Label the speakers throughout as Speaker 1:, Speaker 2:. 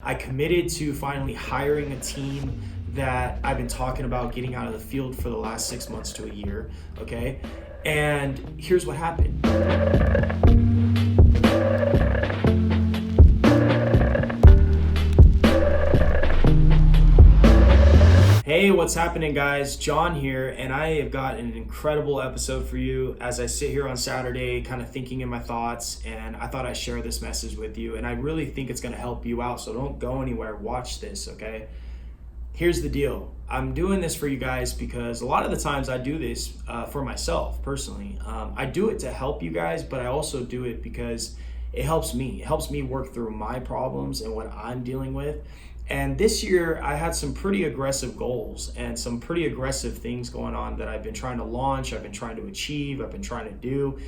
Speaker 1: I committed to finally hiring a team that I've been talking about getting out of the field for the last 6 months to a year, okay? And here's what happened. Hey, what's happening, guys? John here, and I have got an incredible episode for you as I sit here on Saturday kind of thinking in my thoughts, and I thought I'd share this message with you, and I really think it's going to help you out, so don't go anywhere. Watch this, okay? Here's the deal. I'm doing this for you guys because a lot of the times I do this for myself personally. I do it to help you guys, but I also do it because it helps me. It helps me work through my problems and what I'm dealing with. And this year I had some pretty aggressive goals and some pretty aggressive things going on that I've been trying to launch, I've been trying to achieve, I've been trying to do.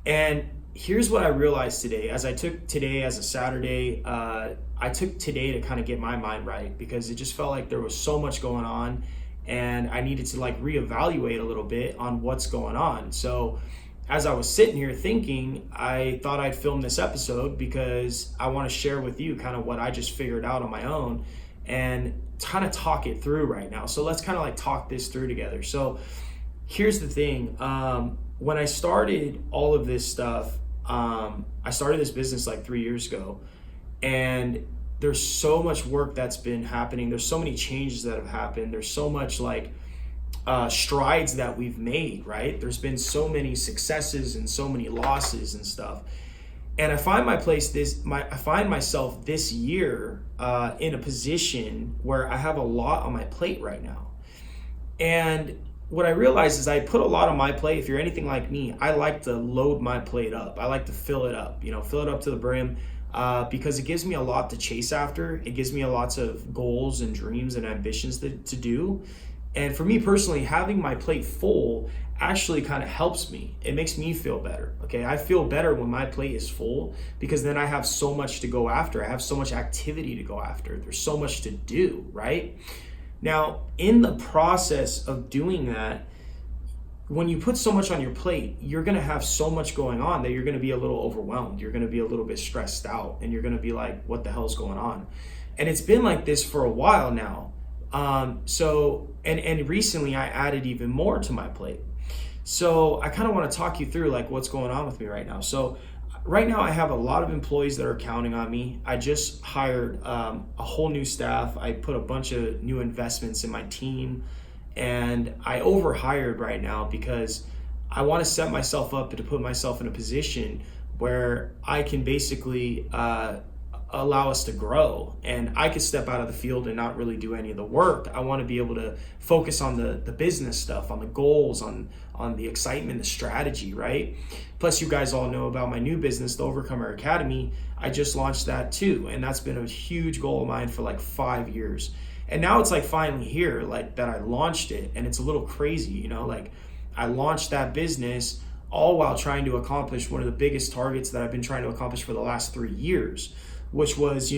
Speaker 1: And here's what I realized today. As I took today as a Saturday, I took today to kind of get my mind right because it just felt like there was so much going on and I needed to reevaluate a little bit on what's going on. So as I was sitting here thinking, I thought I'd film this episode because I want to share with you kind of what I just figured out on my own and kind of talk it through right now. So let's kind of talk this through together. So here's the thing. When I started all of this stuff, I started this business 3 years ago, and there's so much work that's been happening. There's so many changes that have happened. There's so much strides that we've made, right? There's been so many successes and so many losses and stuff. And I find I find myself this year in a position where I have a lot on my plate right now. And what I realized is I put a lot on my plate. If you're anything like me, I like to load my plate up. I like to fill it up, fill it up to the brim because it gives me a lot to chase after. It gives me lots of goals and dreams and ambitions to do. And for me personally, having my plate full actually kind of helps me. It makes me feel better, okay? I feel better when my plate is full because then I have so much to go after. I have so much activity to go after. There's so much to do, right? Now, in the process of doing that, when you put so much on your plate, you're going to have so much going on that you're going to be a little overwhelmed. You're going to be a little bit stressed out, and you're going to be like, what the hell's going on? And it's been like this for a while now. And recently I added even more to my plate. So I kind of want to talk you through what's going on with me right now. So right now I have a lot of employees that are counting on me. I just hired a whole new staff. I put a bunch of new investments in my team, and I overhired right now because I want to set myself up to put myself in a position where I can basically allow us to grow, and I could step out of the field and not really do any of the work. I want to be able to focus on the business stuff, on the goals, on the excitement, the strategy, right? Plus, you guys all know about my new business, the Overcomer Academy. I just launched that too, and that's been a huge goal of mine for 5 years. And now it's finally here, that I launched it, and it's a little crazy, I launched that business all while trying to accomplish one of the biggest targets that I've been trying to accomplish for the last 3 years, which was,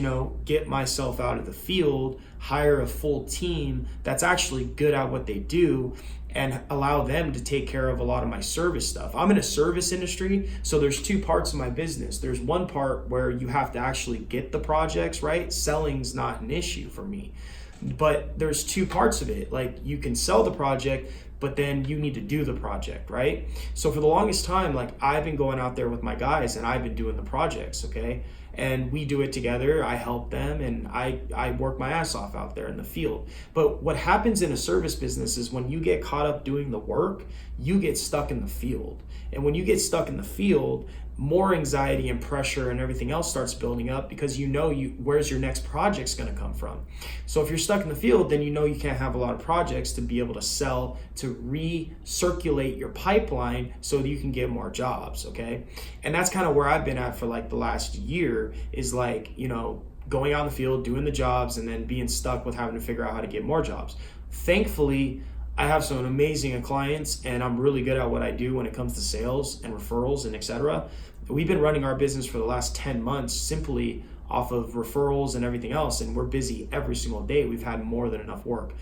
Speaker 1: get myself out of the field, hire a full team that's actually good at what they do, and allow them to take care of a lot of my service stuff. I'm in a service industry, so there's two parts of my business. There's one part where you have to actually get the projects, right? Selling's not an issue for me. But there's two parts of it. You can sell the project, but then you need to do the project, right? So for the longest time, I've been going out there with my guys and I've been doing the projects, okay? And we do it together. I help them, and I work my ass off out there in the field. But what happens in a service business is when you get caught up doing the work, you get stuck in the field. And when you get stuck in the field, more anxiety and pressure and everything else starts building up because where's your next project's going to come from. So if you're stuck in the field, then you can't have a lot of projects to be able to sell, to recirculate your pipeline so that you can get more jobs, okay? And that's kind of where I've been at for the last year is going out in the field, doing the jobs, and then being stuck with having to figure out how to get more jobs. Thankfully, I have some amazing clients, and I'm really good at what I do when it comes to sales and referrals and etc. We've been running our business for the last 10 months simply off of referrals and everything else, and we're busy every single day. We've had more than enough work.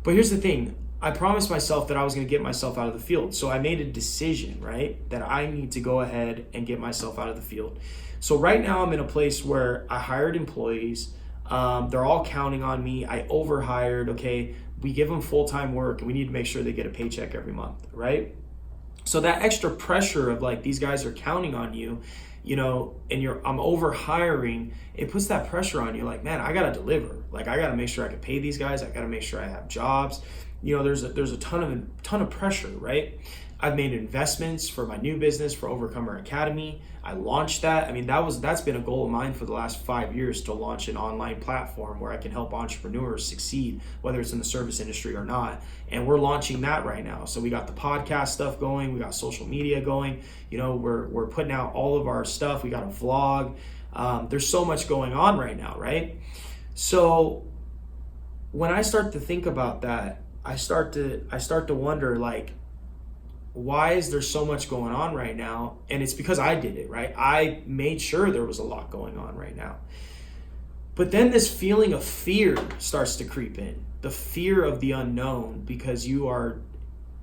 Speaker 1: But here's the thing. I promised myself that I was going to get myself out of the field. So I made a decision, right, that I need to go ahead and get myself out of the field. So right now I'm in a place where I hired employees. They're all counting on me. I overhired. Okay, we give them full-time work and we need to make sure they get a paycheck every month, right? So that extra pressure of like, these guys are counting on you, and I'm over hiring, it puts that pressure on you. Like, man, I got to deliver. Like, I got to make sure I can pay these guys. I got to make sure I have jobs. There's a ton of pressure, right? I've made investments for my new business, for Overcomer Academy. I launched that. I mean, that's been a goal of mine for the last 5 years, to launch an online platform where I can help entrepreneurs succeed, whether it's in the service industry or not. And we're launching that right now. So we got the podcast stuff going. We got social media going. We're putting out all of our stuff. We got a vlog. There's so much going on right now, right? So when I start to think about that, I start to wonder, like, why is there so much going on right now? And it's because I did it, right? I made sure there was a lot going on right now. But then this feeling of fear starts to creep in, the fear of the unknown, because you are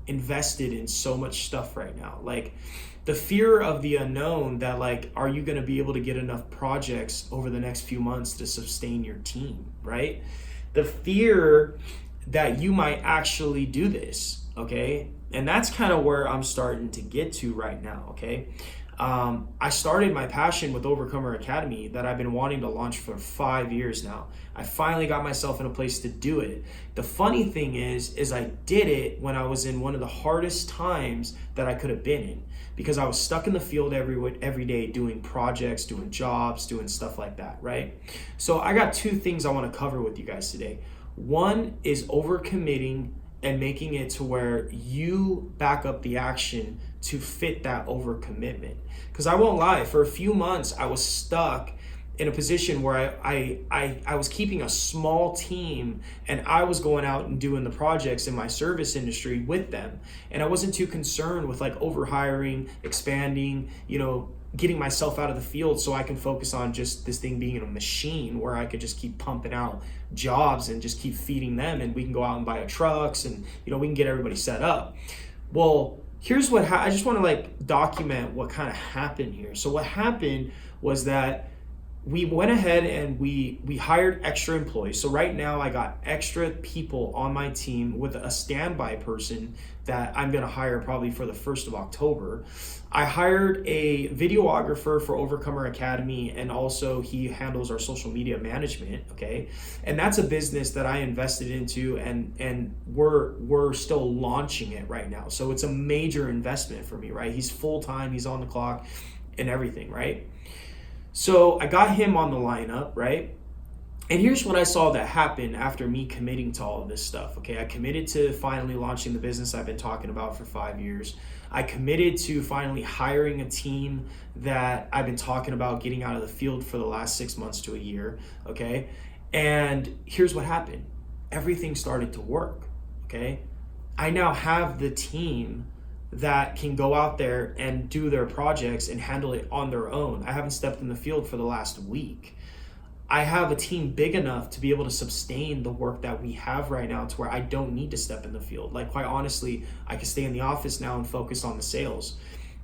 Speaker 1: invested in so much stuff right now. Like, the fear of the unknown, that like, are you going to be able to get enough projects over the next few months to sustain your team, right? The fear that you might actually do this, okay? And that's kind of where I'm starting to get to right now, okay? I started my passion with Overcomer Academy that I've been wanting to launch for 5 years now. I finally got myself in a place to do it. The funny thing is I did it when I was in one of the hardest times that I could have been in, because I was stuck in the field every day doing projects, doing jobs, doing stuff like that, right? So I got 2 things I want to cover with you guys today. One is overcommitting and making it to where you back up the action to fit that overcommitment. Because I won't lie, for a few months I was stuck in a position where I was keeping a small team, and I was going out and doing the projects in my service industry with them. And I wasn't too concerned with like overhiring, expanding, getting myself out of the field so I can focus on just this thing being a machine where I could just keep pumping out jobs and just keep feeding them, and we can go out and buy trucks and we can get everybody set up. Well, here's what I just want to like document what kind of happened here. So what happened was that we went ahead and we hired extra employees. So right now I got extra people on my team with a standby person that I'm going to hire probably for the 1st of October. I hired a videographer for Overcomer Academy, and also he handles our social media management, okay? And that's a business that I invested into, and we're still launching it right now. So it's a major investment for me, right? He's full-time, he's on the clock and everything, right? So I got him on the lineup, right? And here's what I saw that happened after me committing to all of this stuff, okay? I committed to finally launching the business I've been talking about for 5 years. I committed to finally hiring a team that I've been talking about getting out of the field for the last 6 months to a year, okay? And here's what happened. Everything started to work, okay? I now have the team that can go out there and do their projects and handle it on their own. I haven't stepped in the field for the last week. I have a team big enough to be able to sustain the work that we have right now, to where I don't need to step in the field. Like, quite honestly, I can stay in the office now and focus on the sales.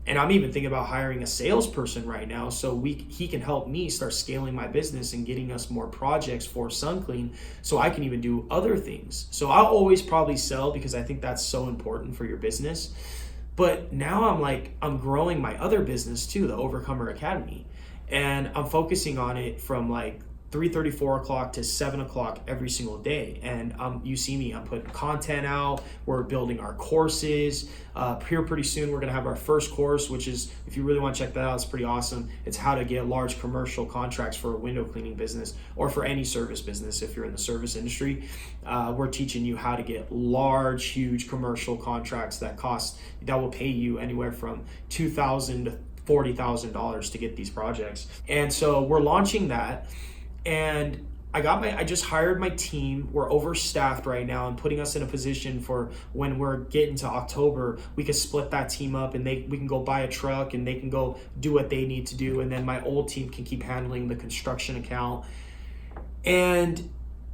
Speaker 1: And I'm even thinking about hiring a salesperson right now so he can help me start scaling my business and getting us more projects for Sunclean, so I can even do other things. So I'll always probably sell, because I think that's so important for your business. But now I'm growing my other business too, the Overcomer Academy. And I'm focusing on it from like 3:30, 4 o'clock to 7 o'clock every single day. And you see me, I'm putting content out. We're building our courses. Here pretty soon, we're going to have our first course, which is, if you really want to check that out, it's pretty awesome. It's how to get large commercial contracts for a window cleaning business, or for any service business. If you're in the service industry, we're teaching you how to get large, huge commercial contracts that will pay you anywhere from $2,000 to $40,000 to get these projects. And so we're launching that. And I just hired my team. We're overstaffed right now, and putting us in a position for when we're getting to October, we can split that team up, and we can go buy a truck, and they can go do what they need to do. And then my old team can keep handling the construction account. And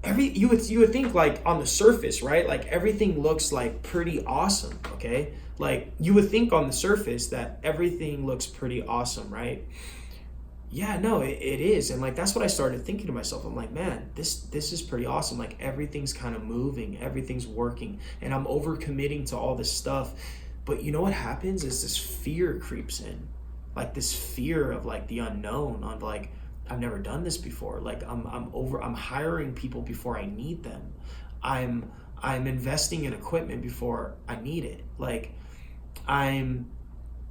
Speaker 1: you would think like on the surface, right? Like everything looks like pretty awesome, okay? Like you would think on the surface that everything looks pretty awesome, right? Yeah, no, it is. And like that's what I started thinking to myself. I'm like, man, this is pretty awesome. Like everything's kind of moving, everything's working, and I'm overcommitting to all this stuff. But you know what happens is this fear creeps in. Like this fear of like the unknown, of like I've never done this before. Like I'm hiring people before I need them. I'm investing in equipment before I need it. Like I'm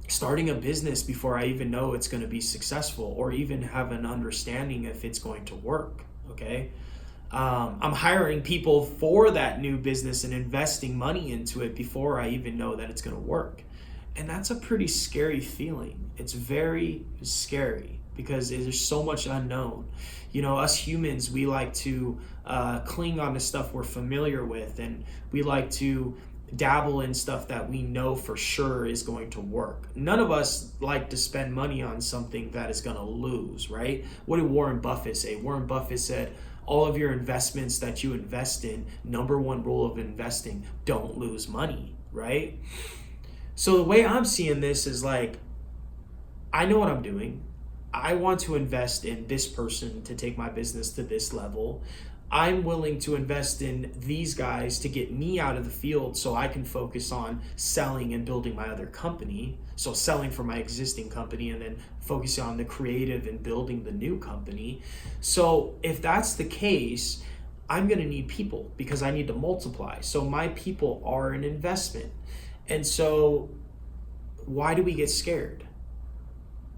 Speaker 1: starting a business before I even know it's going to be successful or even have an understanding if it's going to work. Okay. I'm hiring people for that new business and investing money into it before I even know that it's going to work. And that's a pretty scary feeling. It's very scary because there's so much unknown. You know, us humans, we like to cling on to stuff we're familiar with, and we like to dabble in stuff that we know for sure is going to work. None of us like to spend money on something that is going to lose, right? What did Warren Buffett say? Warren Buffett said, all of your investments that you invest in, number one rule of investing, don't lose money, right? So the way I'm seeing this is like, I know what I'm doing. I want to invest in this person to take my business to this level. I'm willing to invest in these guys to get me out of the field so I can focus on selling and building my other company. So selling for my existing company and then focusing on the creative and building the new company. So if that's the case, I'm going to need people because I need to multiply. So my people are an investment. And so why do we get scared?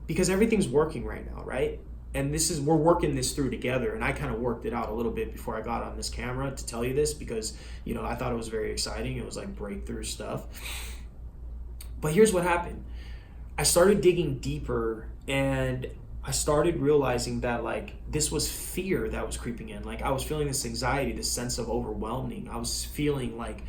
Speaker 1: Because everything's working right now, right? And we're working this through together. And I kind of worked it out a little bit before I got on this camera to tell you this because, you know, I thought it was very exciting. It was like breakthrough stuff. But here's what happened. I started digging deeper and I started realizing that like this was fear that was creeping in. Like I was feeling this anxiety, this sense of overwhelming. I was feeling like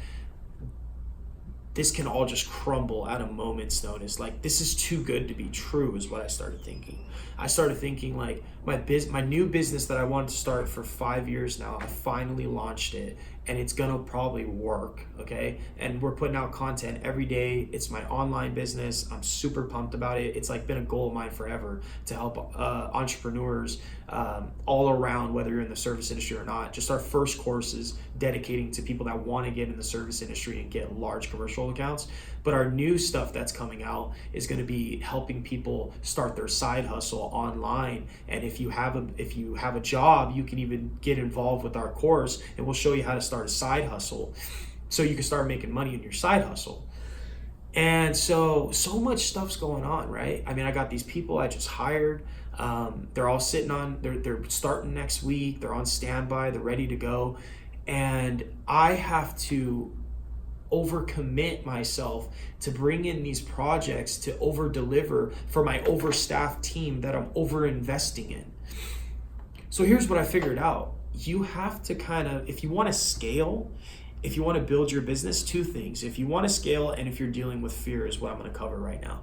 Speaker 1: this can all just crumble at a moment's notice. Like this is too good to be true is what I started thinking. I started thinking like my new business that I wanted to start for 5 years now, I finally launched it and it's gonna probably work, okay? And we're putting out content every day. It's my online business. I'm super pumped about it. It's like been a goal of mine forever to help entrepreneurs all around, whether you're in the service industry or not. Just our first course is dedicating to people that want to get in the service industry and get large commercial accounts. But our new stuff that's coming out is going to be helping people start their side hustle online. And if you have a job, you can even get involved with our course and we'll show you how to start a side hustle so you can start making money in your side hustle. And so much stuff's going on, right? I mean, I got these people I just hired. They're all sitting on, they're starting next week. They're on standby. They're ready to go. And I have to overcommit myself to bring in these projects to over deliver for my overstaffed team that I'm over investing in. So here's what I figured out. You have to kind of, if you want to scale, if you want to build your business, two things. If you want to scale and if you're dealing with fear is what I'm going to cover right now.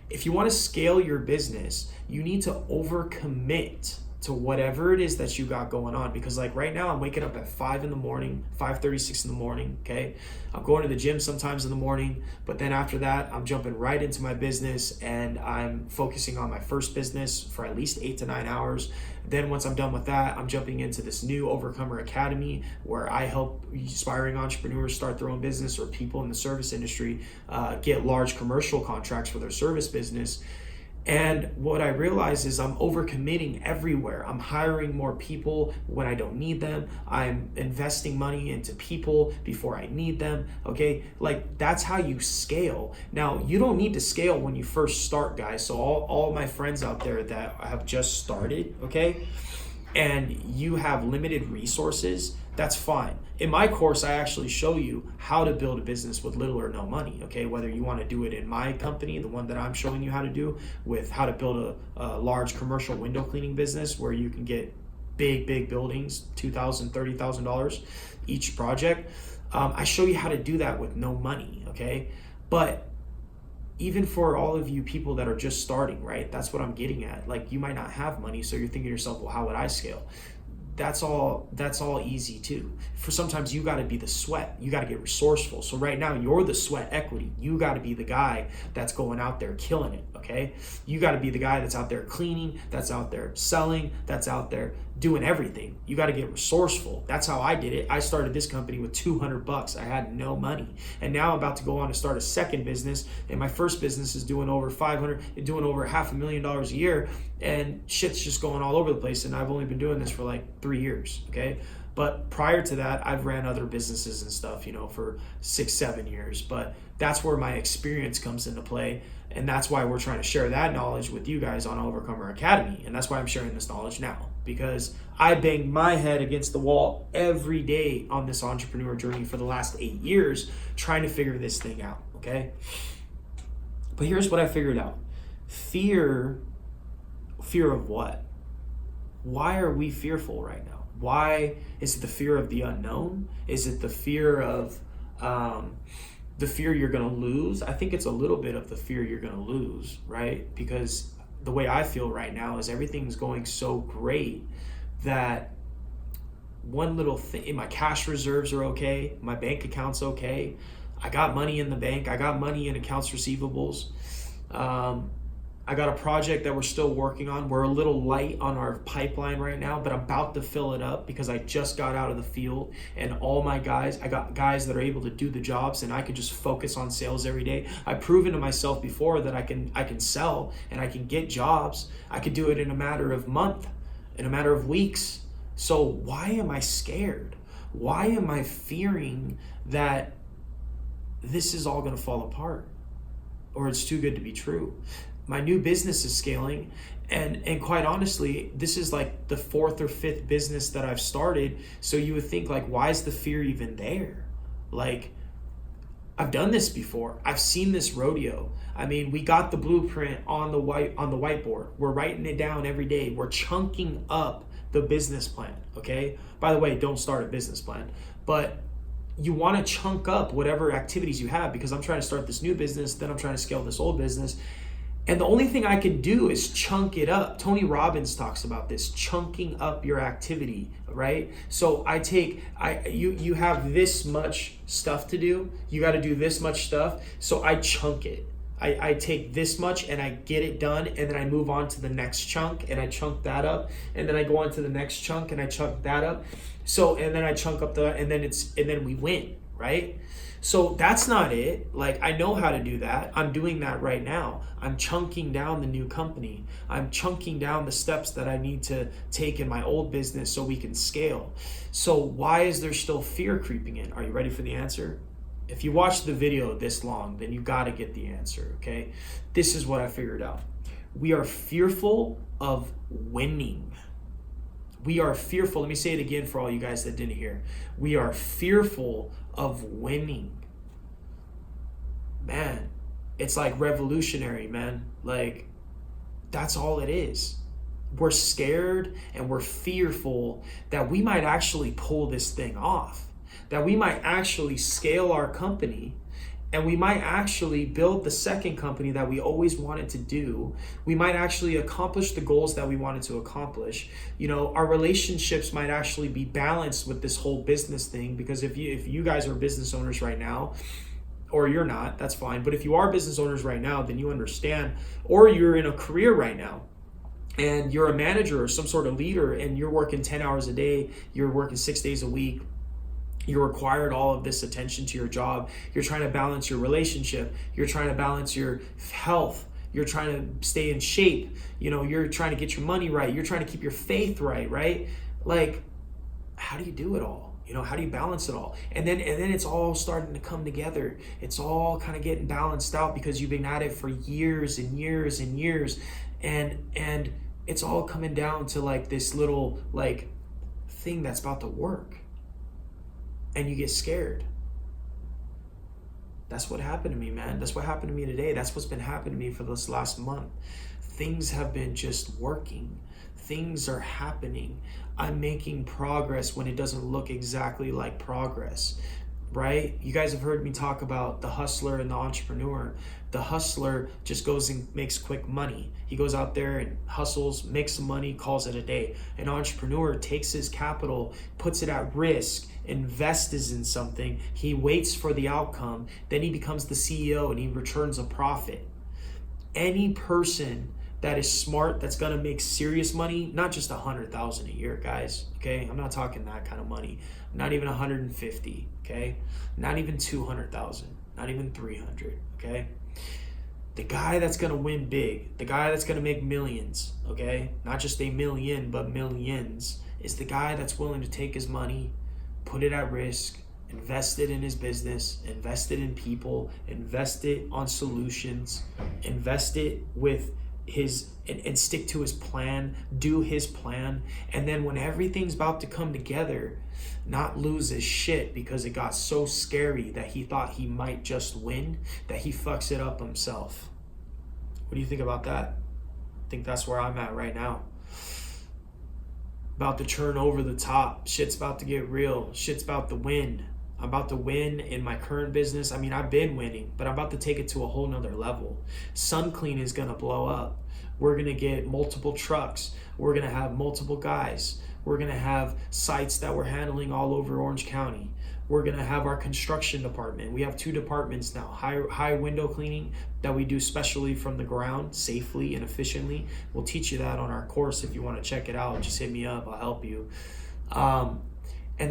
Speaker 1: If you want to scale your business, you need to overcommit to whatever it is that you got going on. Because like right now I'm waking up at 5 in the morning, 5:36 in the morning, okay? I'm going to the gym sometimes in the morning, but then after that, I'm jumping right into my business and I'm focusing on my first business for at least 8 to 9 hours. Then once I'm done with that, I'm jumping into this new Overcomer Academy where I help aspiring entrepreneurs start their own business or people in the service industry get large commercial contracts for their service business. And what I realize is I'm overcommitting everywhere. I'm hiring more people when I don't need them. I'm investing money into people before I need them, okay? Like that's how you scale. Now, you don't need to scale when you first start, guys. So all my friends out there that have just started, okay? And you have limited resources, that's fine. In my course, I actually show you how to build a business with little or no money, okay? Whether you want to do it in my company, the one that I'm showing you how to do, with how to build a large commercial window cleaning business where you can get big buildings, $2,000, $30,000 each project. I show you how to do that with no money, okay? But even for all of you people that are just starting, right? That's what I'm getting at. Like you might not have money, so you're thinking to yourself, well, how would I scale? that's all easy too. For sometimes you got to be the sweat. You got to get resourceful. So right now you're the sweat equity. You got to be the guy that's going out there killing it, okay? You got to be the guy that's out there cleaning, that's out there selling, that's out there doing everything. You got to get resourceful. That's how I did it. I started this company with $200. I had no money. And now I'm about to go on to start a second business, and my first business is doing over $500,000 a year, and shit's just going all over the place. And I've only been doing this for like 3 years, okay? But prior to that, I've ran other businesses and stuff, for 6-7 years. But that's where my experience comes into play. And that's why we're trying to share that knowledge with you guys on Overcomer Academy. And that's why I'm sharing this knowledge now, because I bang my head against the wall every day on this entrepreneur journey for the last 8 years, trying to figure this thing out, okay? But here's what I figured out. Fear of what? Why are we fearful right now? Why is it the fear of the unknown? Is it the fear of the fear you're going to lose? I think it's a little bit of the fear you're going to lose, right? Because the way I feel right now is everything's going so great that one little thing, my cash reserves are okay, my bank account's okay, I got money in the bank, I got money in accounts receivables. I got a project that we're still working on. We're a little light on our pipeline right now, but I'm about to fill it up because I just got out of the field, and all my guys, I got guys that are able to do the jobs, and I could just focus on sales every day. I've proven to myself before that I can sell and I can get jobs. I could do it in a matter of month, in a matter of weeks. So why am I scared? Why am I fearing that this is all going to fall apart, or it's too good to be true? My new business is scaling, and quite honestly, this is like the 4th or 5th business that I've started. So you would think, like, why is the fear even there? Like, I've done this before. I've seen this rodeo. I mean, we got the blueprint on the whiteboard. We're writing it down every day. We're chunking up the business plan, okay? By the way, don't start a business plan, but you want to chunk up whatever activities you have, because I'm trying to start this new business, then I'm trying to scale this old business. And the only thing I can do is chunk it up. Tony Robbins talks about this, chunking up your activity, right? So you have this much stuff to do. You got to do this much stuff. So I chunk it. I take this much and I get it done, and then I move on to the next chunk and I chunk that up, and then I go on to the next chunk and I chunk that up. So, and then I chunk up and then we win, right? So that's not it. Like, I know how to do that. I'm doing that right now. I'm chunking down the new company. I'm chunking down the steps that I need to take in my old business so we can scale. So why is there still fear creeping in? Are you ready for the answer? If you watch the video this long, then you got to get the answer, okay? This is what I figured out. We are fearful of winning. We are fearful. Let me say it again for all you guys that didn't hear. We are fearful of winning. Man, it's like revolutionary, man. Like, that's all it is. We're scared and we're fearful that we might actually pull this thing off, that we might actually scale our company, and we might actually build the second company that we always wanted to do. We might actually accomplish the goals that we wanted to accomplish. Our relationships might actually be balanced with this whole business thing, because if you guys are business owners right now, or you're not, that's fine. But if you are business owners right now, then you understand, or you're in a career right now, and you're a manager or some sort of leader, and you're working 10 hours a day, you're working 6 days a week, you required all of this attention to your job. You're trying to balance your relationship. You're trying to balance your health. You're trying to stay in shape. You're trying to get your money right. You're trying to keep your faith right? Like, how do you do it all? How do you balance it all? And then it's all starting to come together. It's all kind of getting balanced out because you've been at it for years and years and years. And it's all coming down to like this little like thing that's about to work. And you get scared. That's what happened to me, man. That's what happened to me today. That's what's been happening to me for this last month. Things have been just working. Things are happening. I'm making progress when it doesn't look exactly like progress. right? You guys have heard me talk about the hustler and the entrepreneur. The hustler just goes and makes quick money. He goes out there and hustles, makes some money, calls it a day. An entrepreneur takes his capital, puts it at risk, invests in something. He waits for the outcome. Then he becomes the CEO and he returns a profit. Any person that is smart, that's gonna make serious money, not just 100,000 a year, guys, okay? I'm not talking that kind of money. Not even 150, okay? Not even 200,000, not even 300, okay? The guy that's gonna win big, the guy that's gonna make millions, okay? Not just a million, but millions, is the guy that's willing to take his money, put it at risk, invest it in his business, invest it in people, invest it on solutions, invest it with his and stick to his plan, do his plan, and then when everything's about to come together, not lose his shit because it got so scary that he thought he might just win, that he fucks it up himself. What do you think about that? I think that's where I'm at right now. About to turn over the top. Shit's about to get real. Shit's about to win. I'm about to win in my current business. I mean, I've been winning, but I'm about to take it to a whole nother level. Sunclean is gonna blow up. We're gonna get multiple trucks. We're gonna have multiple guys. We're gonna have sites that we're handling all over Orange County. We're gonna have our construction department. We have 2 departments now. High window cleaning that we do specially from the ground, safely and efficiently. We'll teach you that on our course if you wanna check it out. Just hit me up, I'll help you. And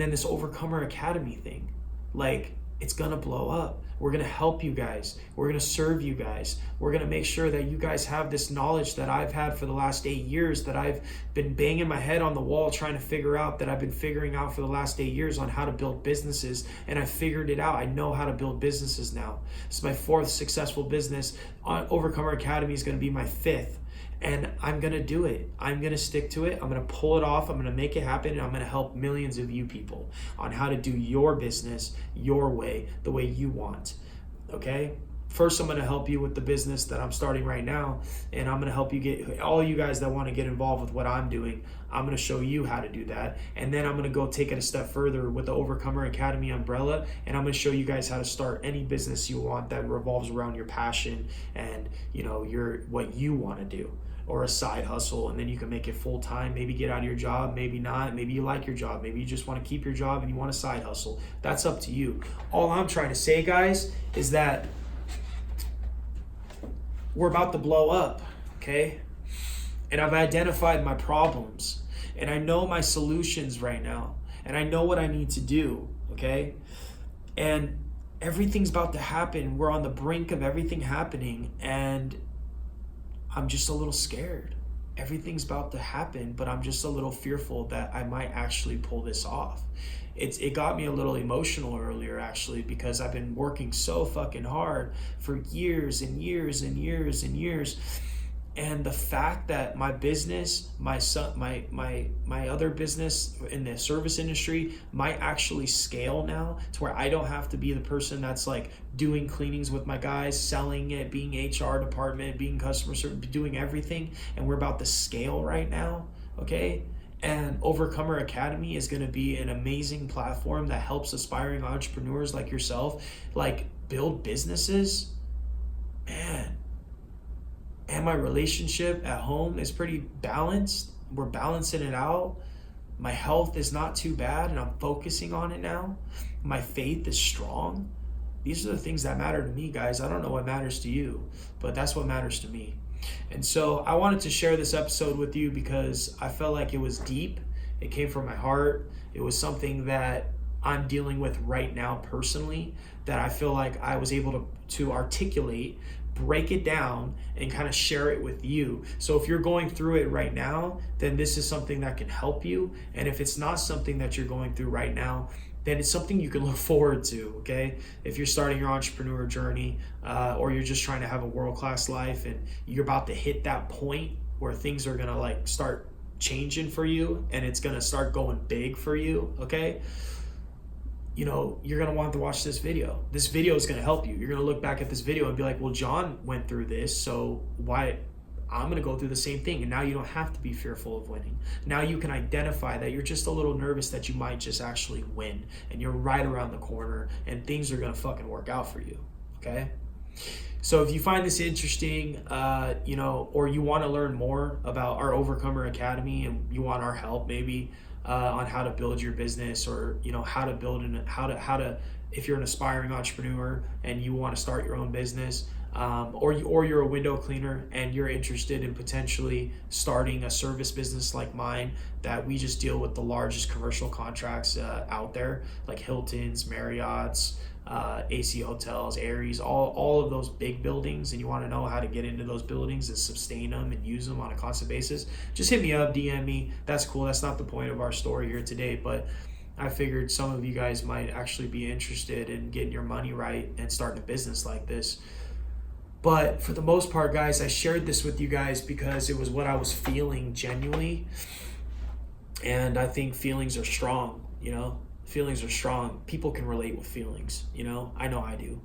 Speaker 1: then this Overcomer Academy thing. Like, it's gonna blow up. We're gonna help you guys. We're gonna serve you guys. We're gonna make sure that you guys have this knowledge that I've had for the last 8 years, that I've been banging my head on the wall trying to figure out, that I've been figuring out for the last 8 years on how to build businesses. And I figured it out. I know how to build businesses now. This is my 4th successful business. Overcomer Academy is gonna be my 5th. And I'm gonna do it. I'm gonna stick to it. I'm gonna pull it off. I'm gonna make it happen. And I'm gonna help millions of you people on how to do your business your way, the way you want. Okay? First, I'm gonna help you with the business that I'm starting right now. And I'm gonna help you get, all you guys that wanna get involved with what I'm doing, I'm gonna show you how to do that. And then I'm gonna go take it a step further with the Overcomer Academy umbrella. And I'm gonna show you guys how to start any business you want that revolves around your passion and, you know, what you wanna do. Or a side hustle, and then you can make it full time. Maybe get out of your job, maybe not. Maybe you like your job. Maybe you just want to keep your job and you want a side hustle. That's up to you. All I'm trying to say, guys, is that we're about to blow up, okay? And I've identified my problems, and I know my solutions right now, and I know what I need to do, okay? And everything's about to happen. We're on the brink of everything happening, and I'm just a little scared. Everything's about to happen, but I'm just a little fearful that I might actually pull this off. It got me a little emotional earlier, actually, because I've been working so fucking hard for years and years and years and years. And the fact that my business, my other business in the service industry might actually scale now to where I don't have to be the person that's like doing cleanings with my guys, selling it, being HR department, being customer service, doing everything. And we're about to scale right now, okay? And Overcomer Academy is gonna be an amazing platform that helps aspiring entrepreneurs like yourself, like build businesses, man. And my relationship at home is pretty balanced. We're balancing it out. My health is not too bad and I'm focusing on it now. My faith is strong. These are the things that matter to me, guys. I don't know what matters to you, but that's what matters to me. And so I wanted to share this episode with you because I felt like it was deep. It came from my heart. It was something that I'm dealing with right now personally, that I feel like I was able to articulate, break it down, and kind of share it with you. So if you're going through it right now, then this is something that can help you. And if it's not something that you're going through right now, then it's something you can look forward to, okay? If you're starting your entrepreneur journey, or you're just trying to have a world-class life and you're about to hit that point where things are gonna like start changing for you and it's gonna start going big for you, okay? You know, you're gonna want to watch this video. This video is gonna help you. You're gonna look back at this video and be like, well, John went through this, so why I'm going to go through the same thing. And now you don't have to be fearful of winning. Now you can identify that you're just a little nervous that you might just actually win, and you're right around the corner, and things are going to fucking work out for you. Okay? So if you find this interesting, or you want to learn more about our Overcomer Academy, and you want our help maybe on how to build your business, or how to build how to if you're an aspiring entrepreneur and you want to start your own business, or you're a window cleaner and you're interested in potentially starting a service business like mine, that we just deal with the largest commercial contracts out there, like Hilton's, Marriott's, AC Hotels, Aries, all of those big buildings, and you want to know how to get into those buildings and sustain them and use them on a constant basis, just hit me up, DM me. That's cool. That's not the point of our story here today, but I figured some of you guys might actually be interested in getting your money right and starting a business like this. But for the most part, guys, I shared this with you guys because it was what I was feeling genuinely. And I think feelings are strong, Feelings are strong. People can relate with feelings, I know I do.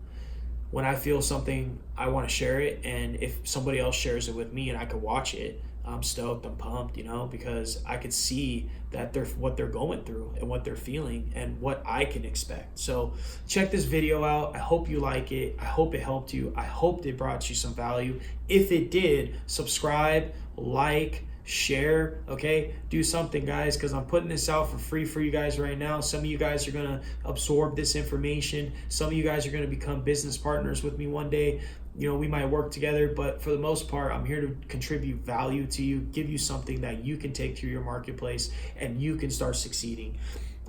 Speaker 1: When I feel something, I want to share it. And if somebody else shares it with me and I can watch it, I'm stoked, I'm pumped, because I could see that what they're going through and what they're feeling and what I can expect. So check this video out. I hope you like it. I hope it helped you. I hope it brought you some value. If it did, subscribe, like, share, okay? Do something, guys, because I'm putting this out for free for you guys right now. Some of you guys are going to absorb this information. Some of you guys are going to become business partners with me one day. We might work together, but for the most part, I'm here to contribute value to you, give you something that you can take to your marketplace and you can start succeeding.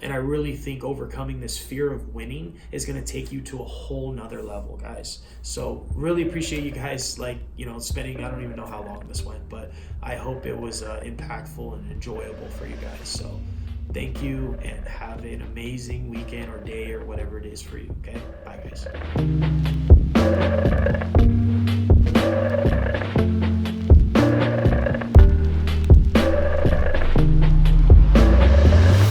Speaker 1: And I really think overcoming this fear of winning is going to take you to a whole nother level, guys. So really appreciate you guys, spending, I don't even know how long this went, but I hope it was impactful and enjoyable for you guys. So thank you, and have an amazing weekend or day or whatever it is for you, okay? Bye, guys.